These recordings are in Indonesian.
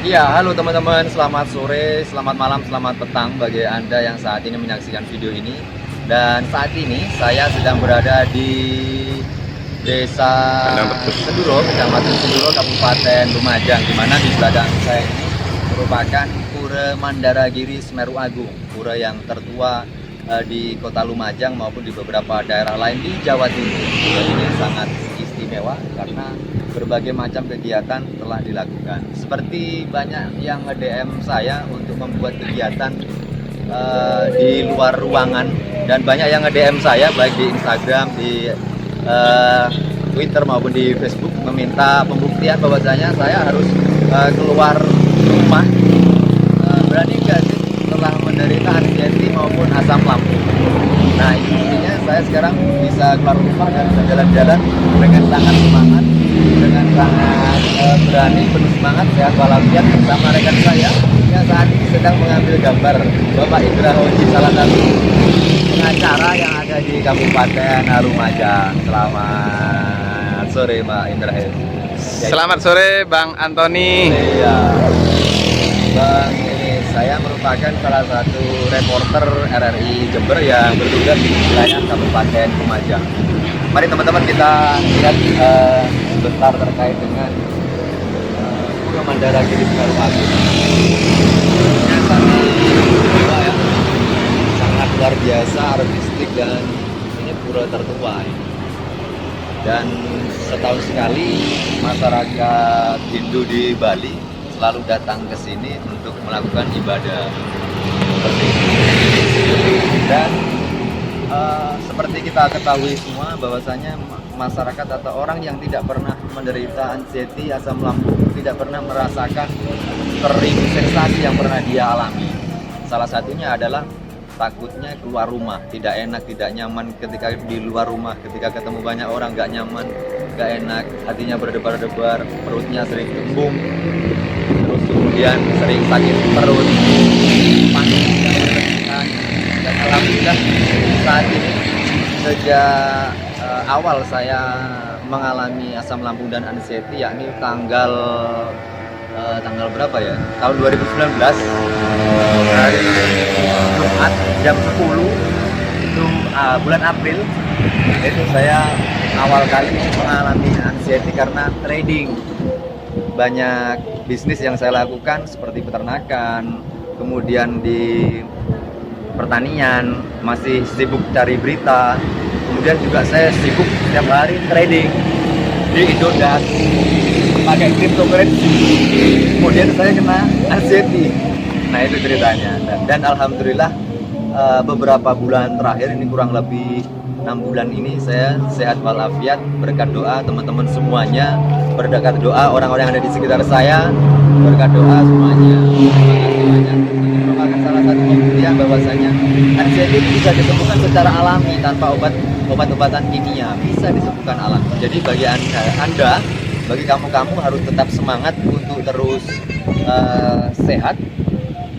Iya, halo teman-teman, selamat sore, selamat malam, selamat petang bagi Anda yang saat ini menyaksikan video ini. Dan saat ini saya sedang berada di Desa Senduro, Kecamatan Senduro, Kabupaten Lumajang, di mana di belakang saya ini merupakan Pura Mandaragiri Semeru Agung, pura yang tertua di Kota Lumajang maupun di beberapa daerah lain di Jawa Timur. Pura ini sangat istimewa karena berbagai macam kegiatan telah dilakukan. Seperti banyak yang nge-DM saya untuk membuat kegiatan di luar ruangan, dan banyak yang nge-DM saya baik di Instagram, di Twitter maupun di Facebook meminta pembuktian bahwasanya saya harus keluar rumah. Berani nggak sih setelah menderita anxiety maupun asam lambung? Nah, intinya saya sekarang bisa keluar rumah dan bisa jalan-jalan dengan sangat semangat, dengan sangat berani, penuh semangat, sehat walafiat bersama rekan saya yang saat ini sedang mengambil gambar, Bapak Indra Hoji, salah satu pengacara yang ada di Kabupaten Lumajang. Selamat sore, Pak Indra. Selamat sore Bang Antoni. Iya, Bang, ini saya merupakan salah satu reporter RRI Jember yang bertugas di wilayah Kabupaten Lumajang. Mari teman-teman kita lihat sebentar terkait dengan Pura Mandaragiri Semeru Agung. Ini sangat tua ya, sangat luar biasa, artistik, dan ini pura tertua ini. Dan setahun sekali masyarakat Hindu di Bali selalu datang ke sini untuk melakukan ibadah seperti ini. Dan seperti kita ketahui semua bahwasanya masyarakat atau orang yang tidak pernah menderita anxiety, asam lambung, tidak pernah merasakan sering sensasi yang pernah dia alami. Salah satunya adalah takutnya keluar rumah, tidak enak, tidak nyaman ketika di luar rumah, ketika ketemu banyak orang nggak nyaman, nggak enak, hatinya berdebar-debar, perutnya sering kembung, terus kemudian sering sakit perut, panik, dan alhamdulillah saat ini sejak awal saya mengalami asam lambung dan anxiety, yakni tanggal berapa ya? Tahun 2019, hari Jumat jam 10 itu bulan April, itu saya awal kali mengalami anxiety karena trading. Banyak bisnis yang saya lakukan seperti peternakan, kemudian di pertanian, masih sibuk cari berita, kemudian juga saya sibuk setiap hari trading di Indodax pakai cryptocurrency. Kemudian saya kena anxiety. Nah, itu ceritanya. Dan alhamdulillah beberapa bulan terakhir ini, kurang lebih 6 bulan ini, saya sehat walafiat berkat doa teman-teman semuanya, berkat doa orang-orang yang ada di sekitar saya, berkat doa semuanya. Terima kasih banyak. Ini merupakan salah satu pembuktian bahwasanya anxiety itu bisa disembuhkan secara alami tanpa obat-obatan kimia, bisa disembuhkan alami. Jadi bagi Anda, bagi kamu harus tetap semangat untuk terus sehat,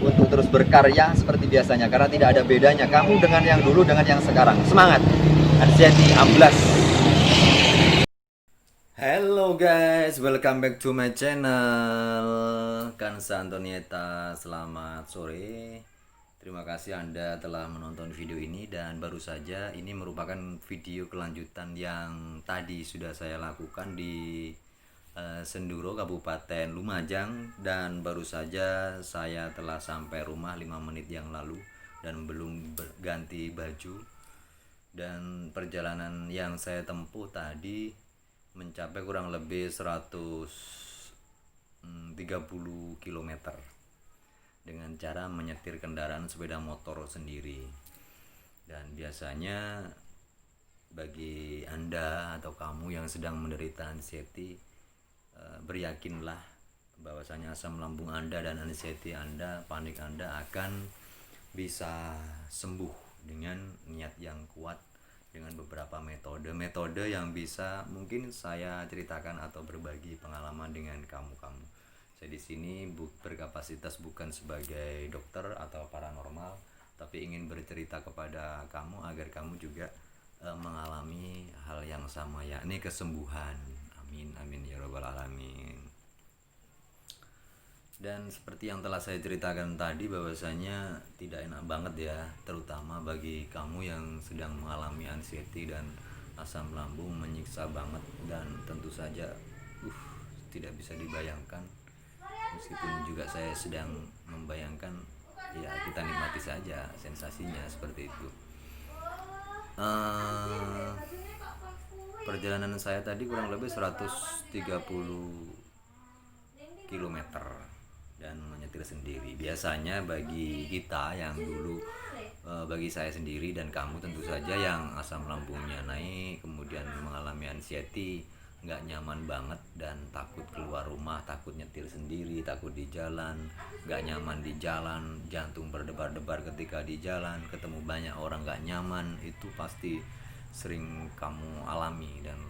untuk terus berkarya seperti biasanya, karena tidak ada bedanya kamu dengan yang dulu dengan yang sekarang. Semangat, anxiety amblas. Hello guys, welcome back to my channel Kansa Antonieta. Selamat sore. Terima kasih Anda telah menonton video ini, dan baru saja ini merupakan video kelanjutan yang tadi sudah saya lakukan di Senduro, Kabupaten Lumajang, dan baru saja saya telah sampai rumah 5 menit yang lalu dan belum ganti baju. Dan perjalanan yang saya tempuh tadi mencapai kurang lebih 130 km dengan cara menyetir kendaraan sepeda motor sendiri. Dan biasanya bagi Anda atau kamu yang sedang menderita anxiety, beryakinlah bahwasanya asam lambung Anda dan anxiety Anda, panik Anda akan bisa sembuh dengan niat yang kuat, dengan beberapa metode yang bisa mungkin saya ceritakan atau berbagi pengalaman dengan kamu. Saya di sini berkapasitas bukan sebagai dokter atau paranormal, tapi ingin bercerita kepada kamu agar kamu juga mengalami hal yang sama, yakni kesembuhan. Amin amin ya rabbal alamin. Dan seperti yang telah saya ceritakan tadi, bahwasanya tidak enak banget ya, terutama bagi kamu yang sedang mengalami anxiety dan asam lambung menyiksa banget. Dan tentu saja tidak bisa dibayangkan, meskipun juga saya sedang membayangkan, ya kita nikmati saja sensasinya seperti itu. Perjalanan saya tadi kurang lebih 130 kilometer dan menyetir sendiri. Biasanya bagi kita yang dulu, bagi saya sendiri dan kamu tentu saja yang asam lambungnya naik, kemudian mengalami anxiety, nggak nyaman banget dan takut keluar rumah, takut nyetir sendiri, takut di jalan, nggak nyaman di jalan, jantung berdebar-debar ketika di jalan, ketemu banyak orang nggak nyaman, itu pasti sering kamu alami. Dan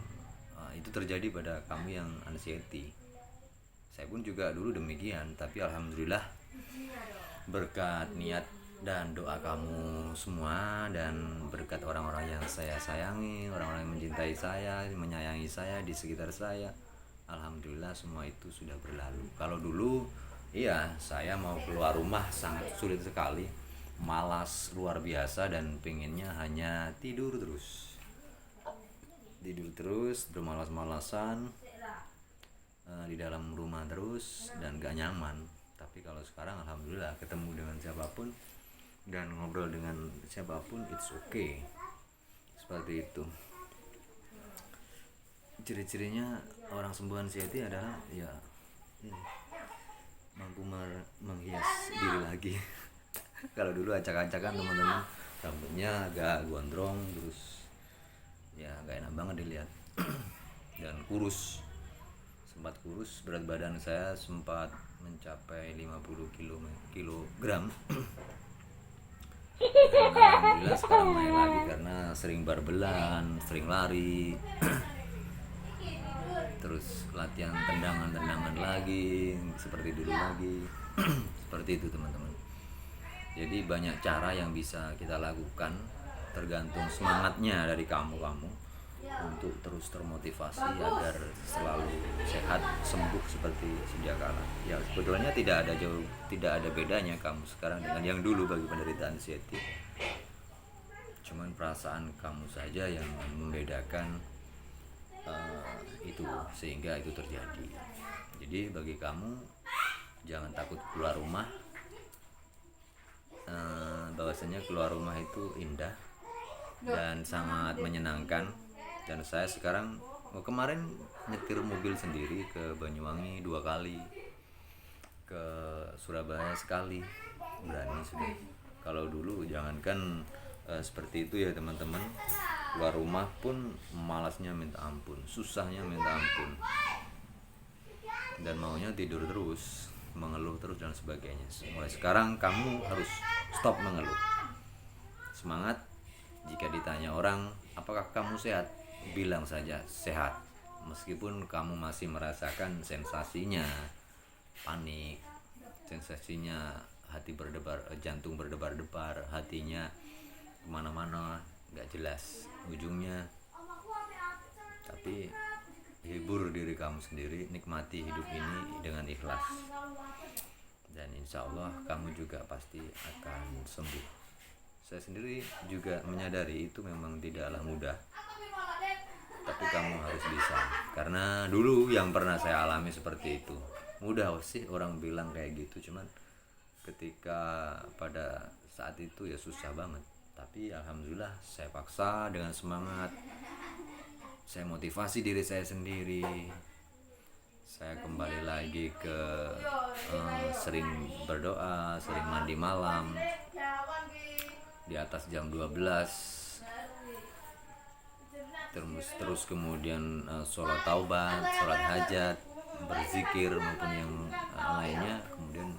itu terjadi pada kamu yang anxiety. Saya pun juga dulu demikian, tapi alhamdulillah berkat niat dan doa kamu semua, dan berkat orang-orang yang saya sayangi, orang-orang yang mencintai saya, menyayangi saya di sekitar saya, alhamdulillah semua itu sudah berlalu. Kalau dulu, iya, saya mau keluar rumah sangat sulit sekali, malas luar biasa, dan pengennya hanya tidur terus, bermalas-malasan di dalam rumah terus, dan gak nyaman. Tapi kalau sekarang alhamdulillah ketemu dengan siapapun dan ngobrol dengan siapapun, it's okay. Seperti itu. Ciri-cirinya orang sembuh anxiety adalah ya ini, mampu menghias diri lagi. Kalau dulu acak-acakan teman-teman, rambutnya agak gondrong terus, ya gak enak banget dilihat. Dan kurus, sempat kurus, berat badan saya sempat mencapai 50 kilogram. Dan alhamdulillah sekarang naik lagi karena sering barbelan, sering lari, terus latihan tendangan lagi seperti dulu lagi. Seperti itu teman-teman. Jadi banyak cara yang bisa kita lakukan, tergantung semangatnya dari kamu untuk terus termotivasi agar selalu sehat, sembuh seperti sedia kala. Ya sebetulnya tidak ada bedanya kamu sekarang dengan yang dulu bagi penderita anxiety. Cuman perasaan kamu saja yang membedakan itu, sehingga itu terjadi. Jadi bagi kamu, jangan takut keluar rumah. Bahwasanya keluar rumah itu indah dan sangat menyenangkan. Dan saya sekarang kemarin nyetir mobil sendiri ke Banyuwangi 2 kali, ke Surabaya sekali, berani sudah. Kalau dulu jangankan seperti itu ya teman-teman, keluar rumah pun malasnya minta ampun, susahnya minta ampun, dan maunya tidur terus, mengeluh terus dan sebagainya. Mulai sekarang kamu harus stop mengeluh. Semangat. Jika ditanya orang, apakah kamu sehat? Bilang saja sehat, meskipun kamu masih merasakan sensasinya panik, sensasinya hati berdebar, jantung berdebar-debar, hatinya kemana-mana gak jelas ujungnya. Tapi hibur diri kamu sendiri, nikmati hidup ini dengan ikhlas, dan insya Allah kamu juga pasti akan sembuh. Saya sendiri juga menyadari itu memang tidaklah mudah, tapi kamu harus bisa. Karena dulu yang pernah saya alami seperti itu. Mudah sih orang bilang kayak gitu, cuman ketika pada saat itu ya susah banget. Tapi alhamdulillah saya paksa dengan semangat, saya motivasi diri saya sendiri. Saya kembali lagi ke sering berdoa, sering mandi malam di atas jam 12, terus kemudian sholat taubat, sholat hajat, berzikir maupun yang lainnya, kemudian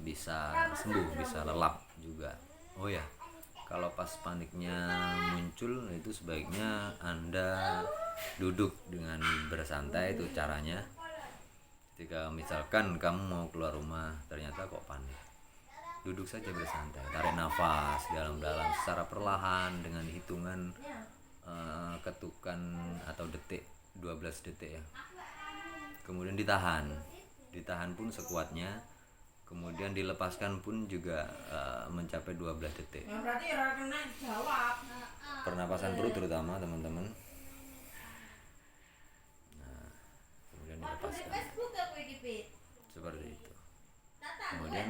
bisa sembuh, bisa lelap juga. Oh ya, kalau pas paniknya muncul itu sebaiknya Anda duduk dengan bersantai. Itu caranya. Ketika misalkan kamu mau keluar rumah ternyata kok panik, duduk saja bersantai, tarik nafas dalam-dalam secara perlahan dengan hitungan ketukan atau detik, 12 detik ya. Kemudian ditahan ditahan pun sekuatnya, kemudian dilepaskan pun juga mencapai 12 detik. Berarti orang kena jawab. Pernapasan perut terutama teman-teman. Nah, kemudian dilepaskan seperti itu. Kemudian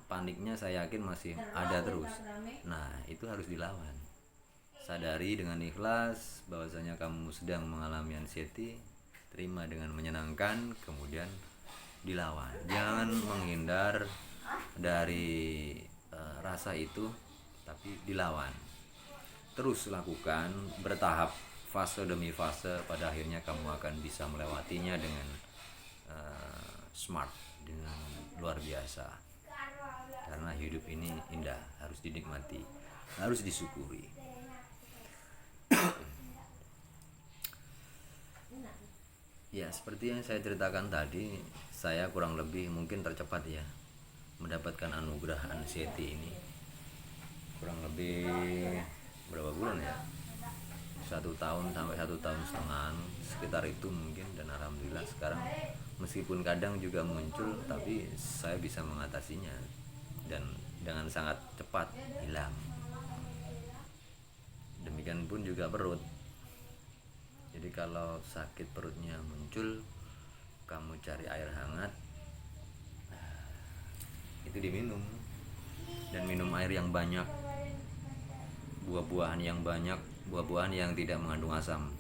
paniknya saya yakin masih ada terus. Nah, itu harus dilawan. Sadari dengan ikhlas bahwasanya kamu sedang mengalami anxiety, terima dengan menyenangkan, kemudian dilawan. Jangan menghindar dari rasa itu, tapi dilawan. Terus lakukan bertahap, fase demi fase, pada akhirnya kamu akan bisa melewatinya dengan smart, dengan luar biasa. Karena hidup ini indah, harus dinikmati, harus disyukuri. Ya, seperti yang saya ceritakan tadi, saya kurang lebih mungkin tercepat ya mendapatkan anugerah anxiety ini. Kurang lebih berapa bulan ya? 1 tahun sampai 1,5 tahun, sekitar itu mungkin. Dan alhamdulillah sekarang meskipun kadang juga muncul, tapi saya bisa mengatasinya dan dengan sangat cepat hilang. Demikian pun juga perut. Jadi kalau sakit perutnya muncul, kamu cari air hangat, itu diminum, dan minum air yang banyak, buah-buahan yang banyak, buah-buahan yang tidak mengandung asam,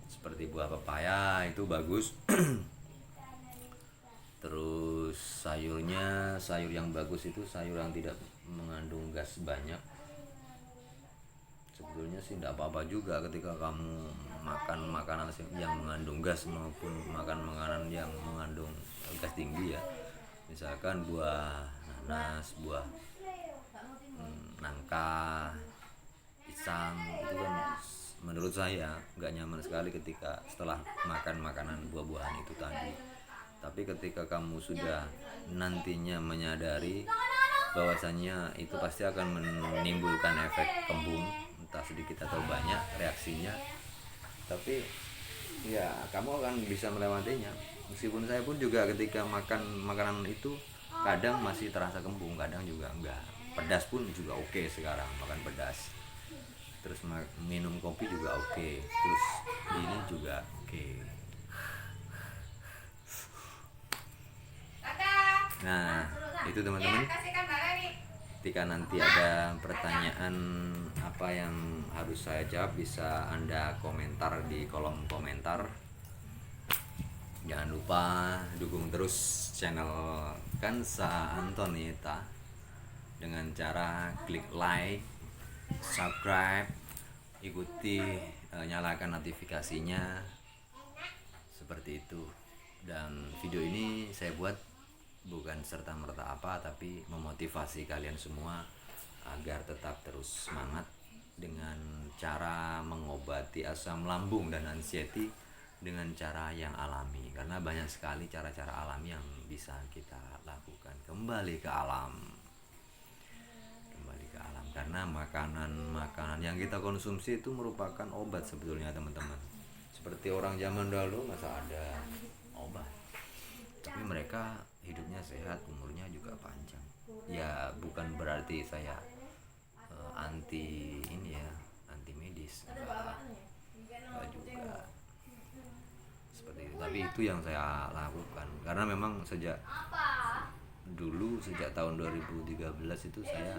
seperti buah pepaya itu bagus. Terus sayurnya, sayur yang bagus itu sayur yang tidak mengandung gas banyak. Sebetulnya sih tidak apa-apa juga ketika kamu makan makanan yang mengandung gas maupun makan makanan yang mengandung gas tinggi ya. Misalkan buah nanas, buah nangka, pisang, itu kan menurut saya nggak nyaman sekali ketika setelah makan makanan buah-buahan itu tadi. Tapi ketika kamu sudah nantinya menyadari bahwasannya itu pasti akan menimbulkan efek kembung, entah sedikit atau banyak reaksinya, tapi ya kamu akan bisa melewatinya. Meskipun saya pun juga ketika makan makanan itu kadang masih terasa kembung, kadang juga enggak. Pedas pun juga oke sekarang, makan pedas. Terus minum kopi juga oke. Terus ini juga oke. Nah, itu teman-teman. Ketika nanti ada pertanyaan apa yang harus saya jawab, bisa Anda komentar di kolom komentar. Jangan lupa dukung terus channel Kansa Antonieta dengan cara klik like, subscribe, ikuti, nyalakan notifikasinya, seperti itu. Dan video ini saya buat bukan serta-merta apa, tapi memotivasi kalian semua agar tetap terus semangat dengan cara mengobati asam lambung dan anxiety dengan cara yang alami. Karena banyak sekali cara-cara alami yang bisa kita lakukan. Kembali ke alam, karena makanan-makanan yang kita konsumsi itu merupakan obat sebetulnya teman-teman. Seperti orang zaman dahulu masa ada obat, tapi mereka hidupnya sehat, umurnya juga panjang. Ya bukan berarti saya anti ini ya, anti medis, enggak juga seperti itu. Tapi itu yang saya lakukan karena memang sejak dulu, sejak tahun 2013 itu saya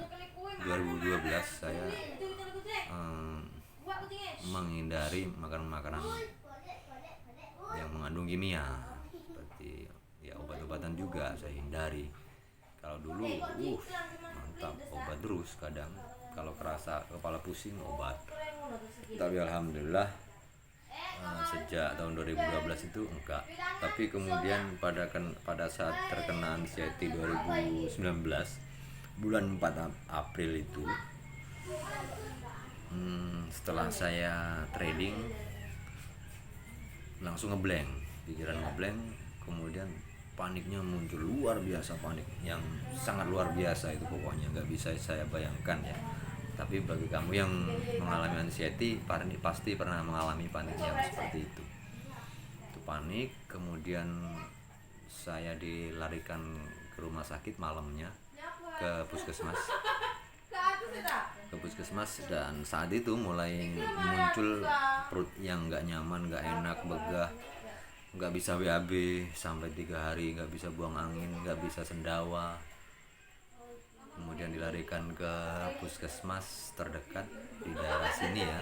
2012 saya menghindari makanan-makanan yang mengandung kimia, seperti ya obat-obatan juga saya hindari. Kalau dulu mantap, obat terus, kadang kalau kerasa kepala pusing obat. Tapi alhamdulillah sejak tahun 2012 itu enggak. Tapi kemudian pada saat terkena anxiety 2019 bulan 4 April itu, setelah saya trading langsung ngeblank, pikiran ngeblank, kemudian paniknya muncul, luar biasa panik, yang sangat luar biasa itu pokoknya nggak bisa saya bayangkan ya. Tapi bagi kamu yang mengalami anxiety pasti pernah mengalami panik yang seperti itu. Itu panik, kemudian saya dilarikan ke rumah sakit malamnya, ke puskesmas dan saat itu mulai muncul perut yang nggak nyaman, nggak enak, begah, nggak bisa BAB sampai 3 hari, nggak bisa buang angin, nggak bisa sendawa. Kemudian dilarikan ke puskesmas terdekat di daerah sini ya.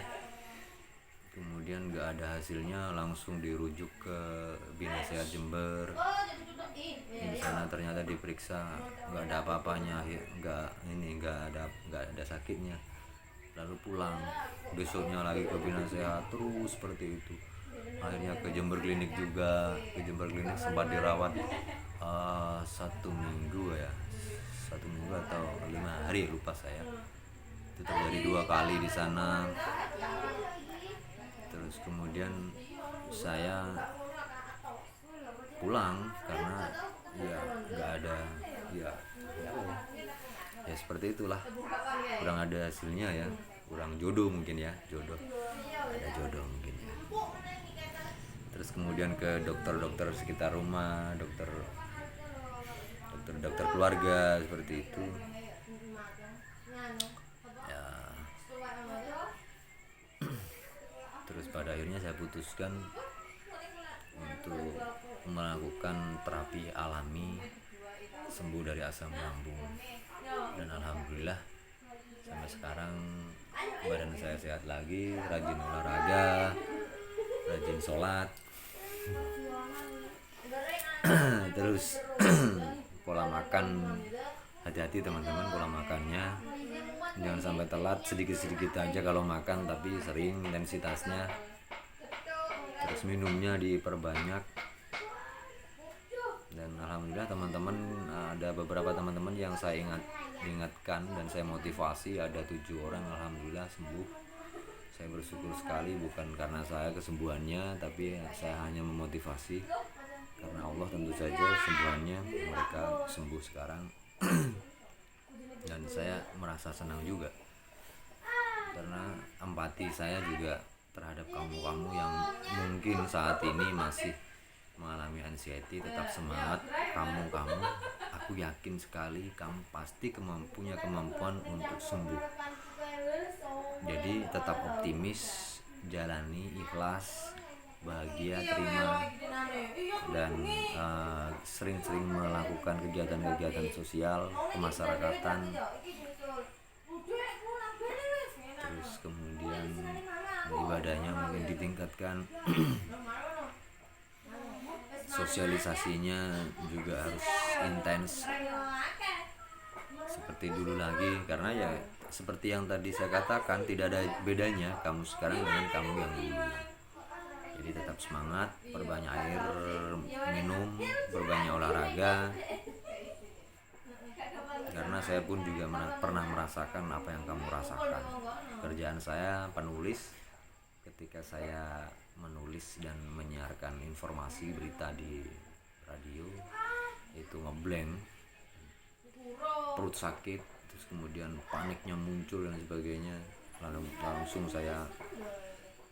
Kemudian nggak ada hasilnya, langsung dirujuk ke Bina Sehat Jember. Di sana ternyata diperiksa nggak ada apa-apanya, nggak ada sakitnya. Lalu pulang, besoknya lagi ke Bina Sehat, terus seperti itu. Akhirnya ke Jember Klinik juga, ke Jember Klinik sempat dirawat 1 minggu ya, 1 minggu atau 5 hari, lupa saya. Itu terjadi 2 kali di sana. Terus kemudian saya pulang karena ya nggak ada ya seperti itulah, kurang ada hasilnya ya, kurang jodoh mungkin ya, ada jodoh mungkin ya. Terus kemudian ke dokter sekitar rumah, dokter keluarga seperti itu ya. Terus pada akhirnya saya putuskan untuk melakukan terapi alami, sembuh dari asam lambung, dan alhamdulillah sampai sekarang badan saya sehat lagi, rajin olahraga, rajin sholat. Terus pola makan, hati-hati teman-teman pola makannya, jangan sampai telat, sedikit-sedikit aja kalau makan, tapi sering intensitasnya. Terus minumnya diperbanyak. Dan alhamdulillah teman-teman, ada beberapa teman-teman yang saya ingatkan dan saya motivasi, ada 7 orang alhamdulillah sembuh. Saya bersyukur sekali, bukan karena saya kesembuhannya, tapi saya hanya memotivasi karena Allah tentu saja kesembuhannya, mereka sembuh sekarang. Dan saya merasa senang juga karena empati saya juga terhadap kamu yang mungkin saat ini masih mengalami anxiety. Tetap semangat kamu, aku yakin sekali kamu pasti punya kemampuan untuk sembuh. Jadi tetap optimis, jalani, ikhlas, bahagia, terima, dan sering-sering melakukan kegiatan-kegiatan sosial kemasyarakatan. Terus kemudian ibadahnya mungkin ditingkatkan, sosialisasinya juga harus intens seperti dulu lagi, karena ya seperti yang tadi saya katakan, tidak ada bedanya kamu sekarang dengan kamu yang dulu. Jadi tetap semangat, perbanyak air minum, perbanyak olahraga, karena saya pun juga pernah merasakan apa yang kamu rasakan. Kerjaan saya penulis, ketika saya menulis dan menyiarkan informasi berita di radio, itu ngeblank, perut sakit, terus kemudian paniknya muncul dan sebagainya. Lalu langsung saya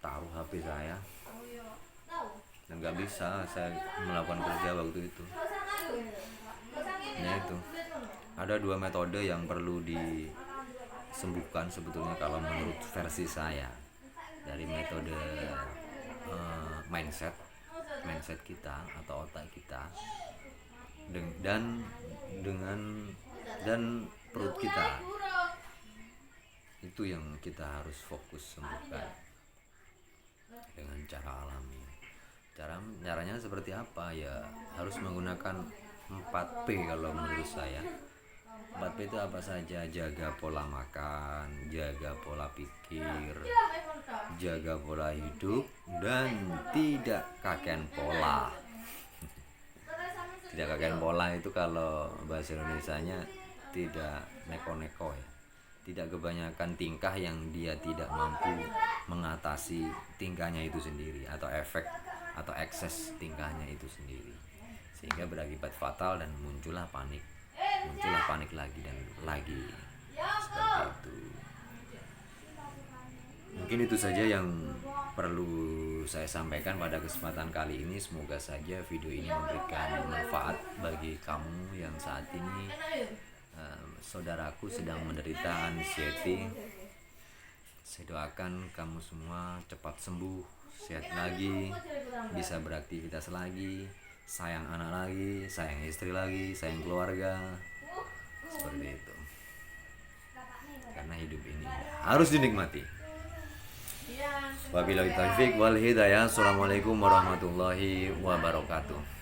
taruh HP saya dan nggak bisa saya melakukan kerja waktu itu. Ya itu, ada 2 metode yang perlu disembuhkan sebetulnya kalau menurut versi saya, dari metode mindset kita atau otak kita, dan perut kita. Itu yang kita harus fokus sembuhkan dengan cara alami. Caranya seperti apa ya? Harus menggunakan 4P kalau menurut saya. 4P itu apa saja? Jaga pola makan, jaga pola pikir, jaga pola hidup, dan tidak kakean pola. Tidak kakean pola itu kalau bahasa Indonesianya tidak neko-neko ya. Tidak kebanyakan tingkah yang dia tidak mampu mengatasi tingkahnya itu sendiri, atau efek atau ekses tingkahnya itu sendiri, sehingga berakibat fatal dan muncullah panik lagi dan lagi, seperti itu. Mungkin itu saja yang perlu saya sampaikan pada kesempatan kali ini. Semoga saja video ini memberikan manfaat bagi kamu yang saat ini saudaraku sedang menderita anxiety. Saya doakan kamu semua cepat sembuh, sehat lagi, bisa beraktivitas lagi, sayang anak lagi, sayang istri lagi, sayang keluarga. Seperti itu. Karena hidup ini harus dinikmati. Wabillahi taufik wal hidayah. Assalamualaikum warahmatullahi wabarakatuh.